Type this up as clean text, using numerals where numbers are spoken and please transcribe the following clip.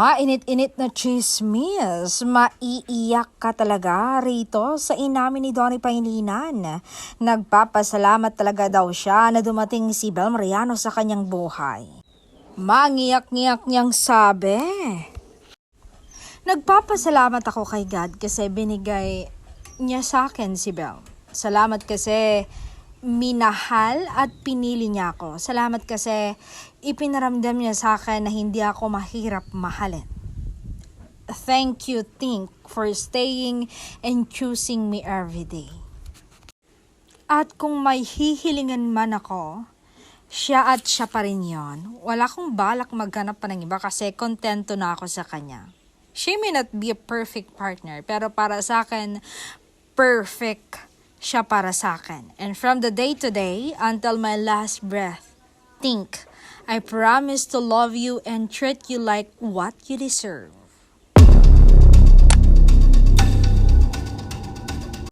Mainit-init na chismis, maiiyak ka talaga rito sa inamin ni Donnie Pangilinan. Nagpapasalamat talaga daw siya na dumating si Bel Mariano sa kanyang buhay. Mangiyak-ngiyak niyang sabi, nagpapasalamat ako kay God kasi binigay niya sa akin si Bel. Salamat kasi minahal at pinili niya ako. Salamat kasi ipinaramdam niya sa akin na hindi ako mahirap mahalin. Thank you, Tink, for staying and choosing me every day. At kung may hihilingan man ako, siya pa rin yon. Wala akong balak maghanap pa ng iba kasi kontento na ako sa kanya. She may not be a perfect partner, pero para sa akin, perfect siya para sa akin. And from the day to day until my last breath, Tink, I promise to love you and treat you like what you deserve.